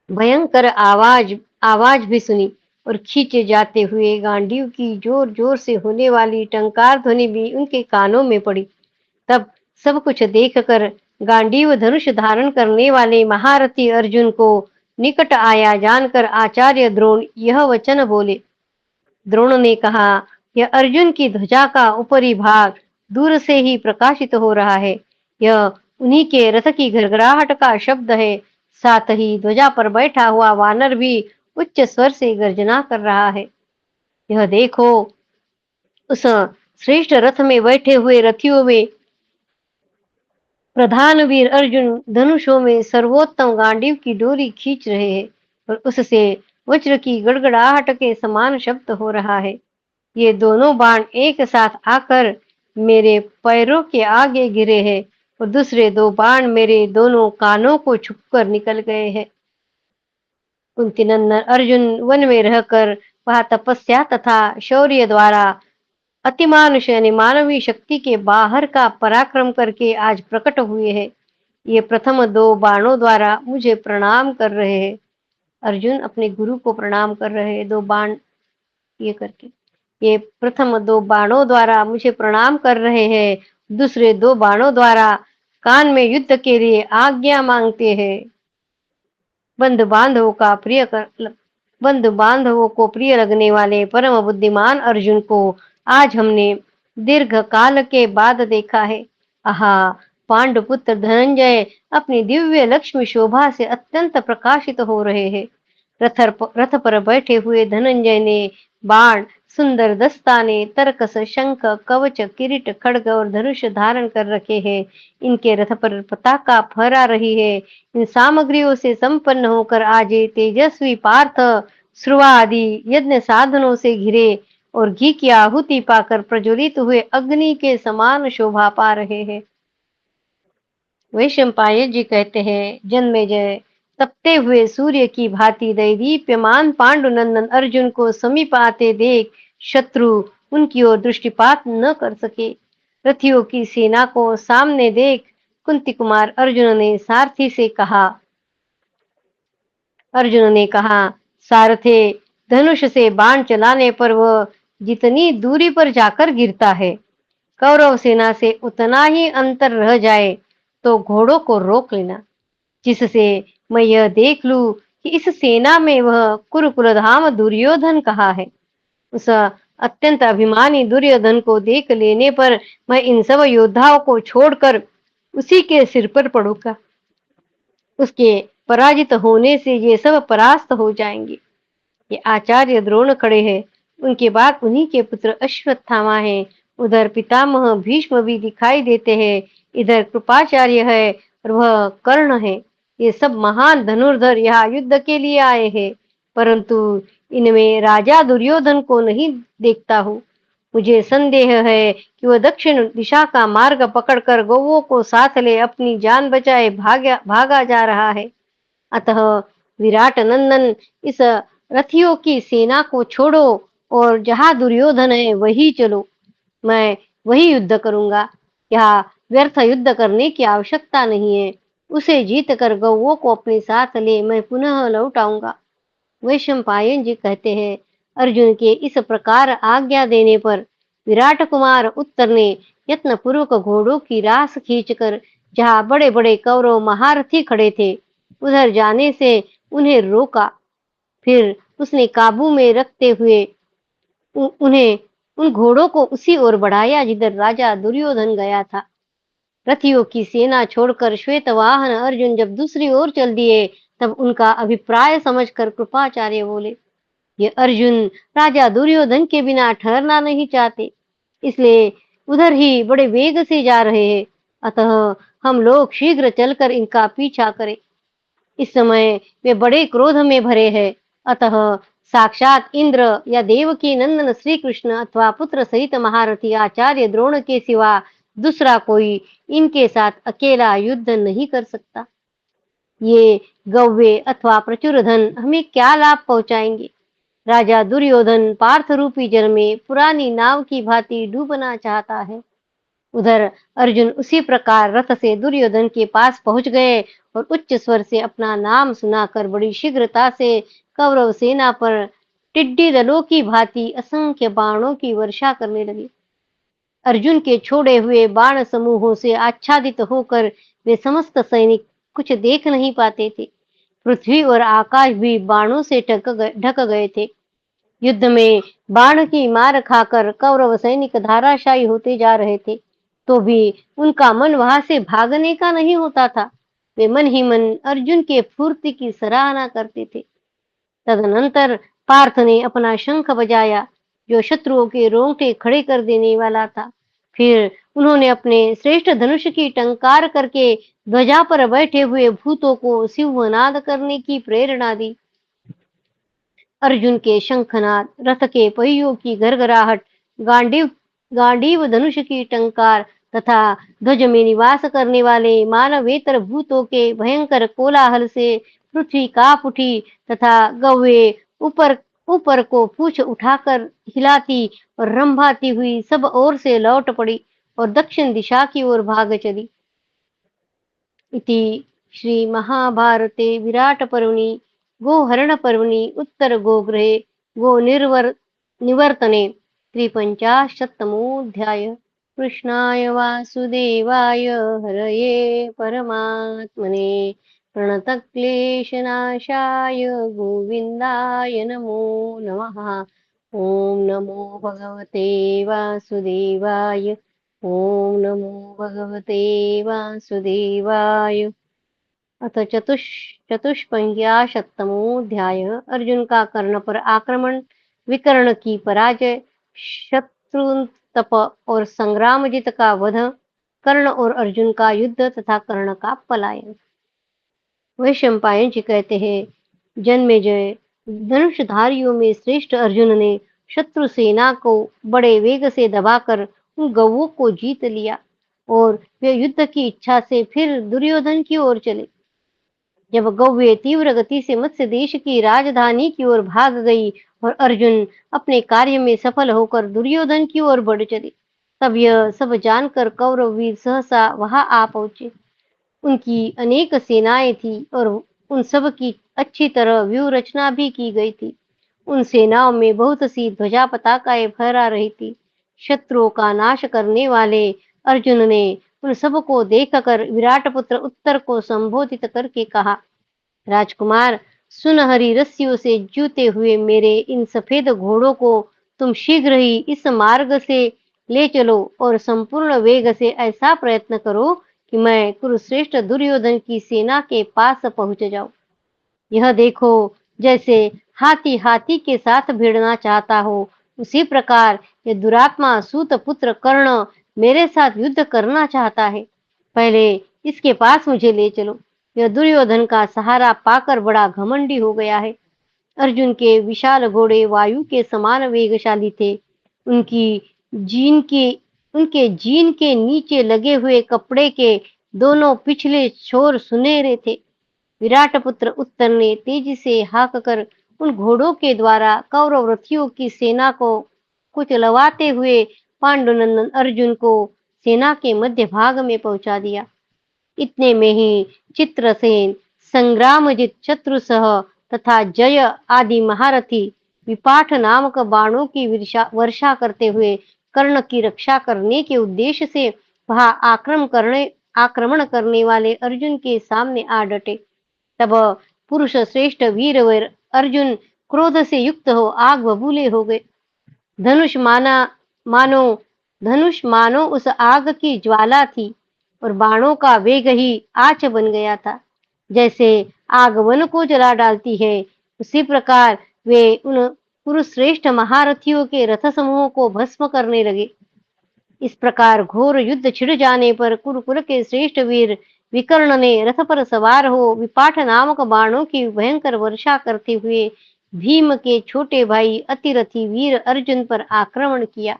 भयंकर आवाज आवाज भी सुनी और खींचे जाते हुए गांडीव की जोर जोर से होने वाली टंकार ध्वनि भी उनके कानों में पड़ी। तब सब कुछ देखकर गांडीव धनुष धारण करने वाले महारथी अर्जुन को निकट आया जानकर आचार्य द्रोण यह वचन बोले। द्रोण ने कहा, यह अर्जुन की ध्वजा का ऊपरी भाग दूर से ही प्रकाशित हो रहा है। यह उन्हीं के रथ की घड़घड़ाहट का शब्द है। साथ ही ध्वजा पर बैठा हुआ वानर भी उच्च स्वर से गर्जना कर रहा है। यह देखो, उस श्रेष्ठ रथ में बैठे हुए रथियों में प्रधान वीर अर्जुन धनुषों में सर्वोत्तम गांडीव की डोरी खींच रहे हैं और उससे वज्र की गड़गड़ाहट के समान शब्द हो रहा है। ये दोनों बाण एक साथ आकर मेरे पैरों के आगे गिरे हैं और दूसरे दो बाण मेरे दोनों कानों को छुपकर निकल गए हैं। कुंती नंदन अर्जुन वन में रहकर वह तपस्या तथा शौर्य द्वारा अतिमानुष यानी मानवीय शक्ति के बाहर का पराक्रम करके आज प्रकट हुए हैं। ये प्रथम दो बाणों द्वारा मुझे प्रणाम कर रहे हैं। अर्जुन अपने गुरु को प्रणाम कर रहे हैं, दो बाण ये करके। ये प्रथम दो बाणों द्वारा मुझे प्रणाम कर रहे हैं, दूसरे दो बाणों द्वारा कान में युद्ध के लिए आज्ञा मांगते हैं। बंधु बांधवों का प्रिय कर बंधु बांधवों को प्रिय लगने वाले परम बुद्धिमान अर्जुन को आज हमने दीर्घ काल के बाद देखा है। आहा, पांडुपुत्र धनंजय अपनी दिव्य लक्ष्मी शोभा से अत्यंत प्रकाशित हो रहे हैं। रथ पर बैठे हुए धनंजय ने बाण, सुंदर दस्ताने, तरकस, शंख, कवच, किरीट, खड्ग और धनुष धारण कर रखे हैं। इनके रथ पर पताका फहरा रही है। इन सामग्रियों से संपन्न होकर आज ये तेजस्वी पार्थ श्रुवा आदि यज्ञ साधनों से घिरे और घी की आहुति पाकर प्रज्वलित हुए अग्नि के समान शोभा पा रहे हैं। वैशंपायन जी कहते हैं, जन्मेजय, तपते हुए सूर्य की भांति दैदीप्यमान पांडुनंदन अर्जुन को समीप आते देख शत्रु उनकी ओर दृष्टिपात न कर सके। रथियों की सेना को सामने देख कुंती कुमार अर्जुन ने कहा, सारथे, धनुष से बाण चलाने पर वह जितनी दूरी पर जाकर गिरता है, कौरव सेना से उतना ही अंतर रह जाए तो घोड़ों को रोक लेना, जिससे मैं यह देख लूं कि इस सेना में वह कुरुकुलधाम दुर्योधन कहाँ है। उस अत्यंत अभिमानी दुर्योधन को देख लेने पर मैं इन सब योद्धाओं को छोड़कर उसी के सिर पर पड़ूंगा। उसके पराजित होने से ये सब परास्त हो जाएंगे। ये आचार्य द्रोण खड़े हैं, उनके बाद उन्हीं के पुत्र अश्वत्थामा हैं। उधर पितामह भीष्म भी दिखाई देते हैं। इधर कृपाचार्य है और वह कर्ण है। ये सब महान धनुर्धर यहाँ युद्ध के लिए आए हैं, परंतु इनमें राजा दुर्योधन को नहीं देखता हूँ। मुझे संदेह है कि वह दक्षिण दिशा का मार्ग पकड़कर गौओं को साथ ले अपनी जान बचाए भागा जा रहा है। अतः विराट नंदन, इस रथियों की सेना को छोड़ो और जहां दुर्योधन है वही चलो। मैं वही युद्ध करूंगा। यहाँ व्यर्थ युद्ध करने की आवश्यकता नहीं है। उसे जीत कर गौओं को अपने साथ ले मैं पुनः लौट आऊंगा। वैशंपायन जी कहते हैं, अर्जुन के इस प्रकार आज्ञा देने पर विराट कुमार उत्तर ने यत्न पूर्वक घोड़ों की रास खींचकर जहाँ बड़े बड़े कौरव महारथी खड़े थे उधर जाने से उन्हें रोका। फिर उसने काबू में रखते हुए उन्हें उन घोड़ों को उसी ओर बढ़ाया जिधर राजा दुर्योधन गया था। रथियों की सेना छोड़कर श्वेतवाहन अर्जुन जब दूसरी ओर चल दिए, तब उनका अभिप्राय समझकर कृपाचार्य बोले, ये अर्जुन राजा दुर्योधन के बिना ठहरना नहीं चाहते, इसलिए उधर ही बड़े वेग से जा रहे हैं। अतः हम लोग शीघ्र चलकर इनका पीछा करें। इस समय वे बड़े क्रोध में भरे हैं। अतः साक्षात इंद्र या देवकी नंदन श्री कृष्ण अथवा पुत्र सहित महारथी आचार्य द्रोण के सिवा दूसरा कोई इनके साथ अकेला युद्ध नहीं कर सकता। ये गव्य अथवा प्रचुर धन हमें क्या लाभ पहुंचाएंगे? राजा दुर्योधन पार्थ रूपी जल में पुरानी नाव की भांति डूबना चाहता है। उधर अर्जुन उसी प्रकार रथ से दुर्योधन के पास पहुंच गए और उच्च स्वर से अपना नाम सुनाकर बड़ी शीघ्रता से कौरव सेना पर टिड्डी दलों की भांति असंख्य बाणों की वर्षा करने लगे। अर्जुन के छोड़े हुए बाण समूहों से आच्छादित होकर वे समस्त सैनिक कुछ देख नहीं पाते थे। पृथ्वी और आकाश भी बाणों से ढक गए थे। युद्ध में बाण की मार खाकर कौरव सैनिक धाराशायी होते जा रहे थे, तो भी उनका मन वहां से भागने का नहीं होता था। वे मन ही मन अर्जुन के फुर्ती की सराहना करते थे। तदनंतर पार्थ ने अपना शंख बजाया, जो शत्रुओं के रोंगटे खड़े कर देने वाला था। फिर उन्होंने अपने श्रेष्ठ धनुष की टंकार करके ध्वजा पर बैठे हुए भूतों को सिंहनाद करने की प्रेरणा दी। अर्जुन के शंखनाद, रथ के पहियों की घरघराहट, गांडीव गांडीव धनुष की टंकार तथा ध्वज में निवास करने वाले मानवेतर भूतों के भयंकर कोलाहल से पृथ्वी कांप उठी तथा गौवे ऊपर ऊपर को पूंछ उठाकर हिलाती और रंभाती हुई सब ओर से लौट पड़ी और दक्षिण दिशा की ओर भाग चली। इति श्री महाभारते विराट पर्वणि गोहरण पर्वणि उत्तर गोग्रहे गो निवर्तने त्रिपञ्चाशत्तमोऽध्याय। कृष्णाय वासुदेवाय हरये परमात्मने प्रणतक्लेशनाशाय गोविन्दाय नमो नमः। ॐ नमो भगवते वासुदेवाय। ॐ नमो भगवते वासुदेवाय। अथ चतुष्पञ्चाशत्तमोऽध्याय। अर्जुन का कर्ण पर आक्रमण, विकर्ण की पराजय, शत्रुतप और संग्रामजित का वध, कर्ण और अर्जुन का युद्ध तथा कर्ण का पलायन। वैशंपायन जी कहते हैं, जन्मेजय, धनुषधारियों में श्रेष्ठ अर्जुन ने शत्रु सेना को बड़े वेग से दबाकर उन गौओं को जीत लिया और वे युद्ध की इच्छा से फिर दुर्योधन की ओर चले। जब गौवे तीव्र गति से मत्स्य देश की राजधानी की ओर भाग गई और अर्जुन अपने कार्य में सफल होकर दुर्योधन की ओर बढ़ चले, तब यह सब जानकर कौरव वीर सहसा वहां आ पहुंचे। उनकी अनेक सेनाएं थी और उन सब की अच्छी तरह व्यूह रचना भी की गई थी। उन सेनाओं में बहुत सी ध्वजा पताकाएं फहरा रही थी। शत्रुओं का नाश करने वाले अर्जुन ने उन सबको देखकर विराट पुत्र उत्तर को संबोधित करके कहा, राजकुमार, सुनहरी रस्सियों से जूते हुए मेरे इन सफेद घोड़ों को तुम शीघ्र ही इस मार्ग से ले चलो और संपूर्ण वेग से ऐसा प्रयत्न करो कि मैं कुरुश्रेष्ठ दुर्योधन की सेना के पास पहुंच जाऊं। यह देखो, जैसे हाथी हाथी के साथ भिड़ना चाहता हो, उसी प्रकार ये दुरात्मा सूत पुत्र कर्ण मेरे साथ युद्ध करना चाहता है। पहले इसके पास मुझे ले चलो। यह दुर्योधन का सहारा पाकर बड़ा घमंडी हो गया है। अर्जुन के विशाल घोड़े वायु के समान वेगशाली थे। उनकी जीन के उनके जीन के नीचे लगे हुए कपड़े के दोनों पिछले छोर सुनहरे थे। विराट पुत्र उत्तर ने तेजी से हाँक कर उन घोड़ों के द्वारा कौरव रथियों की सेना को कुचलवाते हुए पांडुनंदन अर्जुन को सेना के मध्य भाग में पहुंचा दिया। इतने में ही चित्रसेन, संग्रामजित, शत्रुसह तथा जय आदि महारथी विपाठ नामक बाणों की वर्षा करते हुए कर्ण की रक्षा करने के उद्देश्य से वहां आक्रमण करने वाले अर्जुन के सामने आ डटे। तब पुरुष श्रेष्ठ वीरवर अर्जुन क्रोध से युक्त हो आग बबूले हो गए। धनुष माना मानो धनुष मानो उस आग की ज्वाला थी और बाणों का वेग ही आँच बन गया था। जैसे आग वन को जला डालती है, उसी प्रकार वे उन पुरुष श्रेष्ठ महारथियों के रथ समूहों को भस्म करने लगे। इस प्रकार घोर युद्ध छिड़ जाने पर कुरुकुल के श्रेष्ठ वीर विकर्ण ने रथ पर सवार हो विपाठ नामक बाणों की भयंकर वर्षा करते हुए भीम के छोटे भाई अतिरथी वीर अर्जुन पर आक्रमण किया।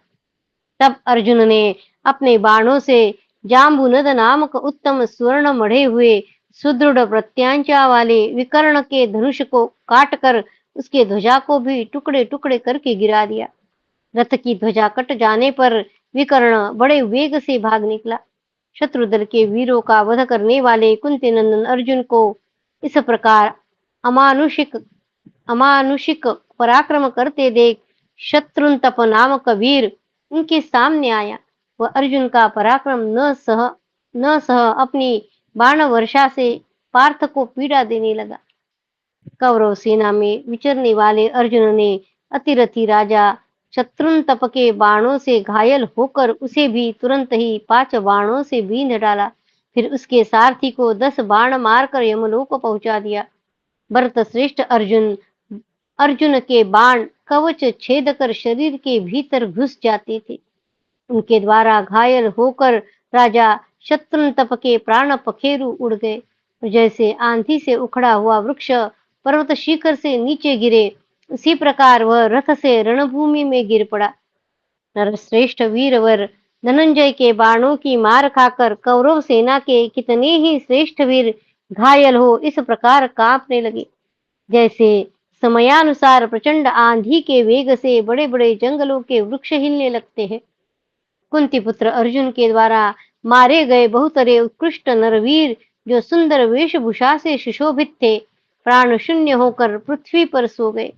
तब अर्जुन ने अपने बाणों से जाम्बुनद नामक उत्तम स्वर्ण मढ़े हुए सुदृढ़ प्रत्यांचा वाले विकर्ण के धनुष को काटकर उसके ध्वजा को भी टुकड़े टुकड़े करके गिरा दिया। रथ की ध्वजा कट जाने पर विकर्ण बड़े वेग से भाग निकला। शत्रु दल के वीरों का वध करने वाले कुंती नंदन अर्जुन को इस प्रकार अमानुषिक अमानुषिक पराक्रम करते देख शत्रुंतप नामक वीर उनके सामने आया। वह अर्जुन का पराक्रम न सह अपनी बाण वर्षा से पार्थ को पीड़ा देने लगा। कौरव सेना में विचरने वाले अर्जुन ने अतिरथी राजा शत्रुंतप के बाणों से घायल होकर उसे भी तुरंत ही 5 बाणों से बींध डाला। फिर उसके सारथी को 10 बाण मारकर यमलोक पहुंचा दिया। भरत श्रेष्ठ अर्जुन अर्जुन के बाण कवच छेद कर शरीर के भीतर घुस जाते थे। उनके द्वारा घायल होकर राजा शत्रुंतप के प्राण पखेरु उड़ गए। जैसे आंधी से उखड़ा हुआ वृक्ष पर्वत शिखर से नीचे गिरे, उसी प्रकार वह रथ से रणभूमि में गिर पड़ा। नरश्रेष्ठ वीरवर धनंजय के बाणों की मार खाकर कौरव सेना के कितने ही श्रेष्ठ वीर घायल हो इस प्रकार कांपने लगे, जैसे समयानुसार प्रचंड आंधी के वेग से बड़े बड़े जंगलों के वृक्ष हिलने लगते हैं। कुंती पुत्र अर्जुन के द्वारा मारे गए बहुतरे उत्कृष्ट नरवीर जो सुंदर वेशभूषा से सुशोभित थे, प्राण शून्य होकर पृथ्वी पर सो गए।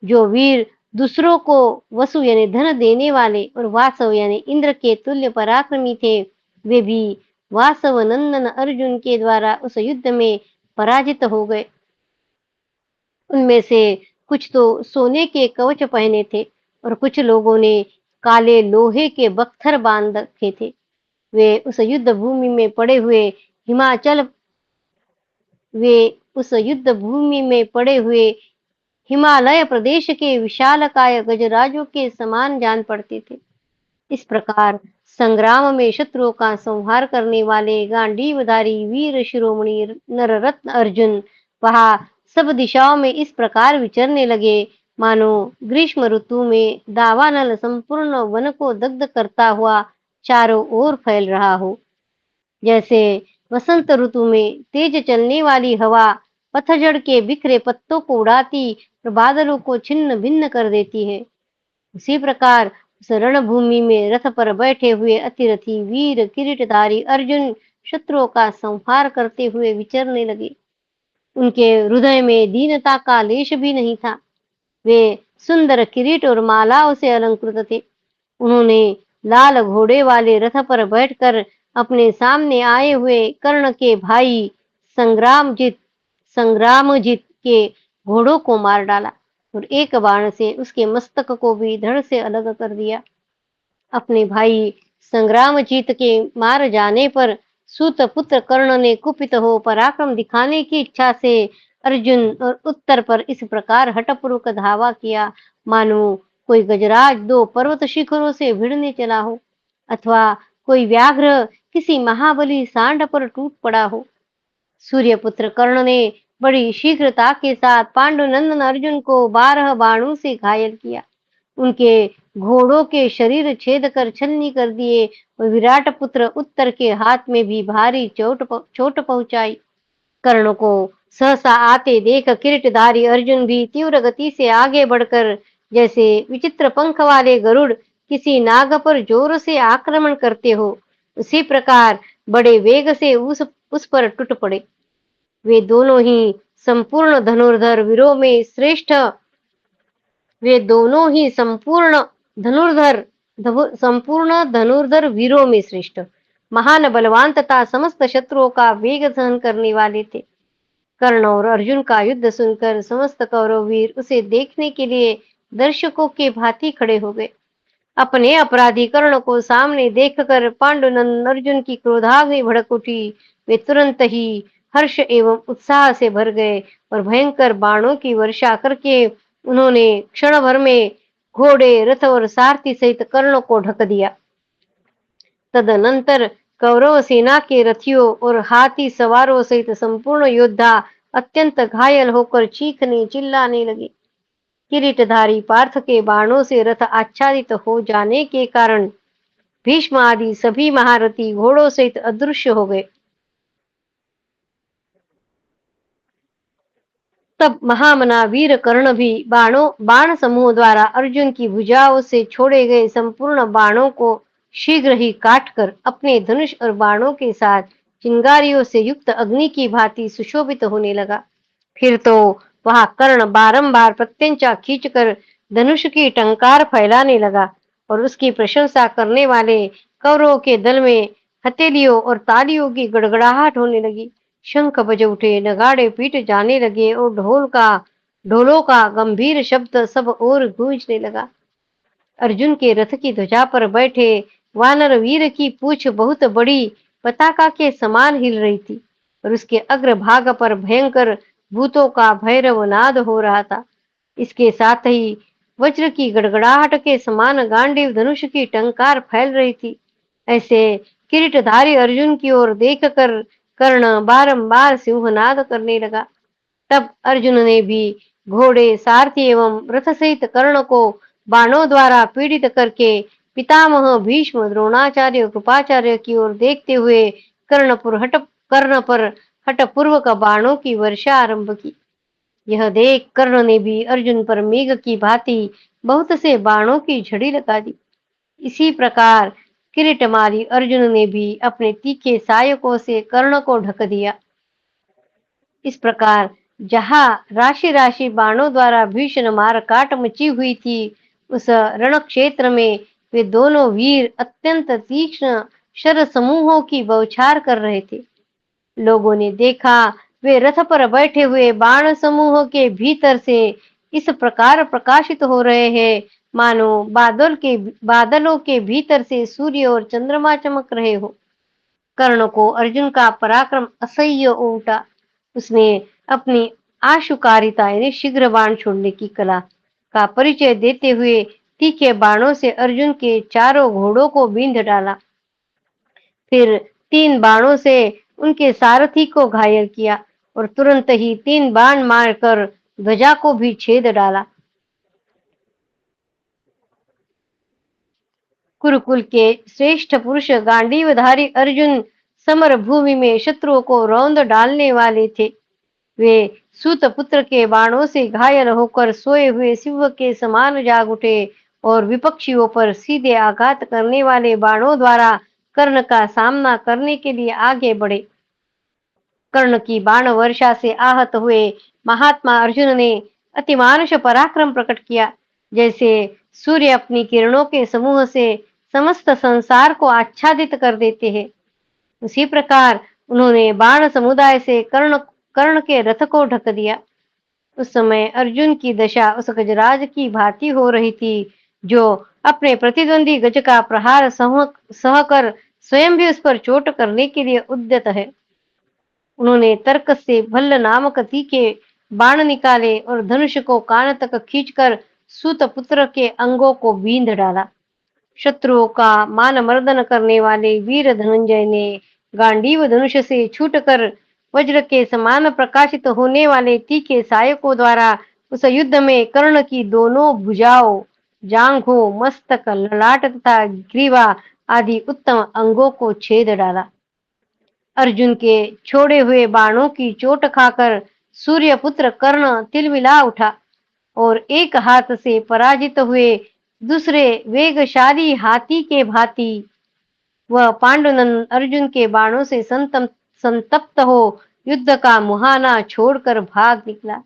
जो वीर दूसरों को वसु यानी धन देने वाले और वासव यानी इंद्र के तुल्य पराक्रमी थे, वे भी वासव नंदन अर्जुन के द्वारा उस युद्ध में पराजित हो गए। उनमें से कुछ तो सोने के कवच पहने थे और कुछ लोगों ने काले लोहे के बख्तर बांध रखे थे। वे उस युद्ध भूमि में पड़े हुए हिमाचल वे उस युद्ध भूमि में पड़े हुए हिमालय प्रदेश के विशालकाय गजराजों के समान जान पड़ते थे। इस प्रकार संग्राम में शत्रुओं का संहार करने वाले गांडीवधारी वीर शिरोमणि नररत्न अर्जुन वहां सब दिशाओं में इस प्रकार विचरने लगे मानो ग्रीष्म ऋतु में दावानल संपूर्ण वन को दग्ध करता हुआ चारों ओर फैल रहा हो। जैसे वसंत ऋतु में तेज चलने वाली हवा पतझड़ के बिखरे पत्तों को उड़ाती और बादलों को छिन्न भिन्न कर देती है, उसी प्रकार उस रणभूमि में रथ पर बैठे हुए अतिरथी वीर किरीटधारी अर्जुन शत्रुओं का संहार करते हुए विचरने लगे। उनके हृदय में दीनता का लेश भी नहीं था। वे सुंदर किरीट और मालाओं से अलंकृत थे। उन्होंने लाल घोड़े वाले रथ पर बैठकर अपने सामने आए हुए कर्ण के भाई संग्रामजित के घोड़ों को मार डाला और एक बाण से उसके मस्तक को भी धड़ से अलग कर दिया। अपने भाई संग्रामजीत के मार जाने पर सूत पुत्र कर्ण ने कुपित हो पराक्रम दिखाने की इच्छा से अर्जुन और उत्तर पर इस प्रकार हठपूर्वक धावा किया मानो कोई गजराज 2 पर्वत शिखरों से भिड़ने चला हो अथवा कोई व्याघ्र किसी महाबली सांड पर टूट पड़ा हो। सूर्यपुत्र कर्ण ने बड़ी शीघ्रता के साथ पांडुनंदन अर्जुन को 12 बाणों से घायल किया। उनके घोड़ों के शरीर छेद कर छलनी कर दिए और विराट पुत्र उत्तर के हाथ में भी भारी चोट पहुंचाई। कर्ण को सहसा आते देख किरीटधारी अर्जुन भी तीव्र गति से आगे बढ़कर जैसे विचित्र पंख वाले गरुड़ किसी नाग पर जोर से आक्रमण करते हो, उसी प्रकार बड़े वेग से उस पर टूट पड़े। वे दोनों ही संपूर्ण धनुर्धर वीरों में श्रेष्ठ वे दोनों ही संपूर्ण धनुर्धर वीरों में श्रेष्ठ महान बलवान तथा समस्त शत्रुओं का वेग सहन करने वाले थे। कर्ण और अर्जुन का युद्ध सुनकर समस्त कौरव वीर उसे देखने के लिए दर्शकों के भांति खड़े हो गए। अपने अपराधी कर्ण को सामने देखकर पांडुनंद अर्जुन की क्रोधाग्नि भड़क उठी। वे तुरंत ही हर्ष एवं उत्साह से भर गए और भयंकर बाणों की वर्षा करके उन्होंने क्षण भर में घोड़े, रथ और सारथी सहित कर्ण को ढक दिया। तदनंतर कौरव सेना के रथियों और हाथी सवारों सहित संपूर्ण योद्धा अत्यंत घायल होकर चीखने चिल्लाने लगे। किरीटधारी पार्थ के बाणों से रथ आच्छादित हो जाने के कारण भीष्म आदि सभी महारथी घोड़ों सहित अदृश्य हो गए। तब महामना वीर कर्ण भी बाण समूह द्वारा अर्जुन की भुजाओं से छोड़े गए संपूर्ण बाणों को शीघ्र ही काटकर अपने धनुष और बाणों के साथ चिंगारियों से युक्त अग्नि की भांति सुशोभित होने लगा। फिर तो वह कर्ण बारंबार प्रत्यंचा खींचकर धनुष की टंकार फैलाने लगा और उसकी प्रशंसा करने वाले कौरवों के दल में हथेलियों और तालियों की गड़गड़ाहट होने लगी। शंख बज उठे, नगाड़े पीट जाने लगे और ढोलों का गंभीर शब्द सब ओर गूंजने लगा। अर्जुन के रथ की ध्वजा पर बैठे वानर वीर की पूंछ बहुत बड़ी पताका के समान हिल रही थी और उसके अग्रभाग पर भयंकर भूतों का भैरव नाद हो रहा था। इसके साथ ही वज्र की गड़गड़ाहट के समान गांडीव धनुष की टंकार फैल रही थी। ऐसे किरीटधारी अर्जुन की ओर देखकर कर्ण बारंबार सिंहनाद करने लगा। तब अर्जुन ने भी घोड़े, सारथी एवं रथ सहित कर्ण को बाणों द्वारा पीड़ित करके पितामह भीष्म, द्रोणाचार्य, कृपाचार्य की ओर देखते हुए कर्ण पर हठपूर्वक बाणों की वर्षा आरंभ की। यह देख कर्ण ने भी अर्जुन पर मेघ की भांति बहुत से बाणों की झड़ी लगा दी। इसी प्रकार किरीटमाली अर्जुन ने भी अपने तीखे सायकों से कर्ण को ढक दिया। इस प्रकार जहां राशि राशि बाणों द्वारा भीषण मार काट मची हुई थी, उस रण क्षेत्र में वे दोनों वीर अत्यंत तीक्ष्ण शर समूहों की बौछार कर रहे थे। लोगों ने देखा वे रथ पर बैठे हुए बाण समूह के भीतर से इस प्रकार प्रकाशित हो रहे हैं मानो बादलों के भीतर से सूर्य और चंद्रमा चमक रहे हो। कर्ण को अर्जुन का पराक्रम असह्य हो उठा। उसने अपनी आशुकारिता यानी शीघ्र बाण छोड़ने की कला का परिचय देते हुए तीखे बाणों से अर्जुन के चारों घोड़ों को बींध डाला। फिर 3 बाणों से उनके सारथी को घायल किया और तुरंत ही 3 बाण मारकर ध्वजा को भी छेद डाला। कुरुकुल के श्रेष्ठ पुरुष गांडीवधारी अर्जुन समर भूमि में शत्रुओं को रौंद डालने वाले थे। वे सूत पुत्र के बाणों से घायल होकर सोए हुए सिंह के समान जाग उठे और विपक्षियों पर सीधे आघात करने वाले बाणों द्वारा कर्ण का सामना करने के लिए आगे बढ़े। कर्ण की बाण वर्षा से आहत हुए महात्मा अर्जुन ने अतिमानुष पराक्रम प्रकट किया। जैसे सूर्य अपनी किरणों के समूह से समस्त संसार को आच्छादित कर देते हैं, उसी प्रकार उन्होंने बाण समुदाय से कर्ण के रथ को ढक दिया। उस समय अर्जुन की दशा उस गजराज की भांति हो रही थी जो अपने प्रतिद्वंदी गज का प्रहार सहकर स्वयं भी उस पर चोट करने के लिए उद्यत है। उन्होंने तर्क से भल्ल नामक तीखे बाण निकाले और धनुष को कान तक खींचकर सूत पुत्र के अंगों को बींध डाला। शत्रुओं का मान मर्दन करने वाले वीर धनंजय ने गांडीव धनुष से छूटकर वज्र के समान प्रकाशित होने वाले तीखे सायकों द्वारा उस युद्ध में कर्ण की दोनों भुजाओं, जांघों, मस्तक, ललाट तथा ग्रीवा आदि उत्तम अंगों को छेद डाला। अर्जुन के छोड़े हुए बाणों की चोट खाकर सूर्यपुत्र कर्ण तिलमिला उठा और एक हाथ से पराजित हुए दूसरे वेगशाली हाथी के भांति वह पांडुनंद अर्जुन के बाणों से संतप्त हो युद्ध का मुहाना छोड़कर भाग निकला।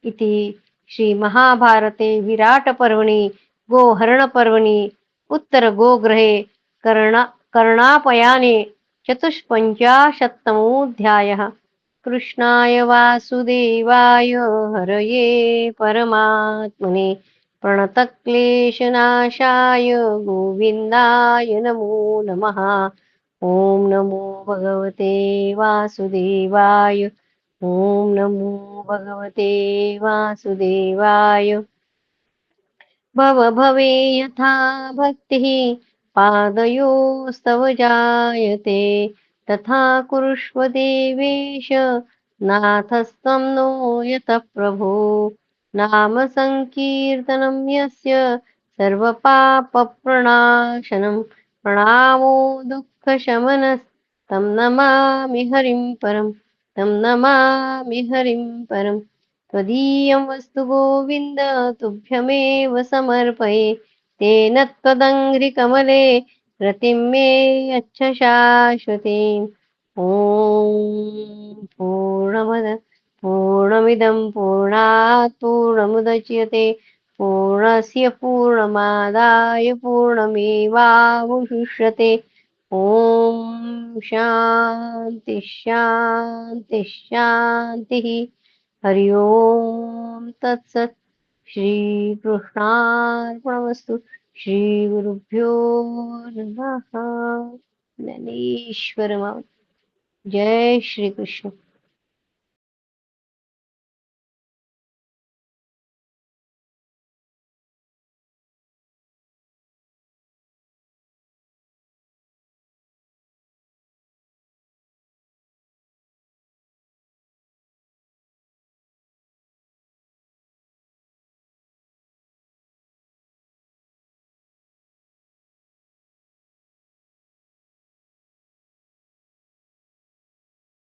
इति श्री महाभारते विराट पर्वणि गोहरण पर्वणि उत्तर गोग्रहे कर्णापयाने चतुष्पञ्चाशत्तमोऽध्यायः। कृष्णाय वासुदेवाय हरये परमात्मने प्रणतक्लेशनाशाय गोविन्दाय नमो नमः। ॐ नमो भगवते वासुदेवाय। ॐ नमो भगवते वासुदेवाय। भव भवे यथा भक्तिः पादयोस्तव जायते, तथा कुरुष्व देवेश नाथस्त्वं नो यतः प्रभो। नाम संकीर्तनं यस्य सर्वपापप्रणाशनं, प्रणामो दुःखशमनस्तं नमामि हरिं परं। तं नमामि हरिं परम्। त्वदीयं वस्तु गोविन्द तुभ्यमेव समर्पये। तेन त्वदङ्घ्रिकमले रतिं मे यच्छ शाश्वतीम्। ॐ पूर्णमिदं पूर्णात् पूर्णमुदच्यते, पूर्णस्य पूर्णमादाय पूर्णमेवावशिष्यते। ॐ शान्ति शान्ति शान्तिः। हरि ओम तत्सत्। श्रीकृष्णार्पणमस्तु। श्रीगुरुभ्यो नमः। ज्ञानेश्वर मां। जय श्री कृष्ण।